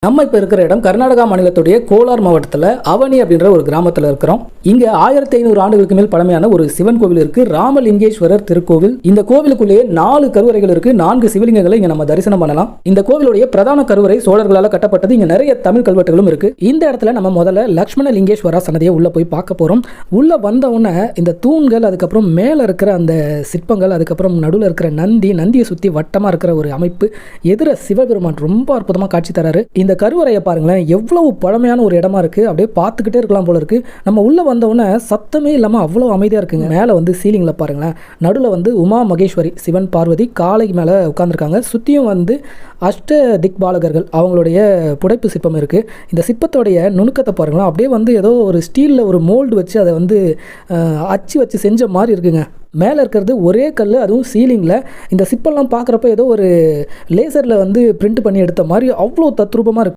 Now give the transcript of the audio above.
நம்ம இப்போ இருக்கிற இடம் கர்நாடகா மாநிலத்துடைய கோலார் மாவட்டத்தில் அவனி அப்படின்ற ஒரு கிராமத்தில் இருக்கிறோம். இங்கே 1500 ஆண்டுகளுக்கு மேல் பழமையான ஒரு சிவன் கோவில் இருக்கு, ராமலிங்கேஸ்வரர் திருக்கோவில். இந்த கோவிலுக்குள்ளேயே 4 கருவறைகள் இருக்கு, 4 சிவலிங்கங்களை இங்க நம்ம தரிசனம் பண்ணலாம். இந்த கோவிலுடைய பிரதான கருவறை சோழர்களால் கட்டப்பட்டது. இங்க நிறைய தமிழ் கல்வெட்டுகளும் இருக்கு. இந்த இடத்துல நம்ம முதல்ல லக்ஷ்மண லிங்கேஸ்வரா சன்னதியை உள்ள போய் பார்க்க போறோம். உள்ள வந்த உடனே இந்த தூண்கள், அதுக்கப்புறம் மேல இருக்கிற அந்த சிற்பங்கள், அதுக்கப்புறம் நடுவில் இருக்கிற நந்தியை சுத்தி வட்டமா இருக்கிற ஒரு அமைப்பு, எதிர சிவபெருமான் ரொம்ப அற்புதமா காட்சி தராரு. இந்த கருவறையை பாருங்களேன், எவ்வளவு பழமையான ஒரு இடமா இருக்கு. அப்படியே பார்த்துக்கிட்டே இருக்கலாம் போல இருக்கு. நம்ம உள்ள வந்தவுடனே சத்தமே இல்லாமல் அவ்வளோ அமைதியாக இருக்குங்க. மேலே வந்து சீலிங்கில் பாருங்களேன், நடுவில் வந்து உமா மகேஸ்வரி சிவன் பார்வதி காலை மேலே உட்காந்துருக்காங்க. சுற்றியும் வந்து அஷ்ட திக் பாலகர்கள் அவங்களுடைய புடைப்பு சிற்பம் இருக்குது. இந்த சிற்பத்தோடைய நுணுக்கத்தை பாருங்களேன், அப்படியே வந்து ஏதோ ஒரு ஸ்டீலில் ஒரு மோல்டு வச்சு அதை வந்து அச்சு வச்சு செஞ்ச மாதிரி இருக்குங்க. மேலே இருக்கிறது ஒரே கல், அதுவும் சீலிங்கில். இந்த சிப்பெல்லாம் பார்க்குறப்ப ஏதோ ஒரு லேசரில் வந்து பிரிண்ட் பண்ணி எடுத்த மாதிரி அவ்வளோ தத்ரூபமாக இருக்குது.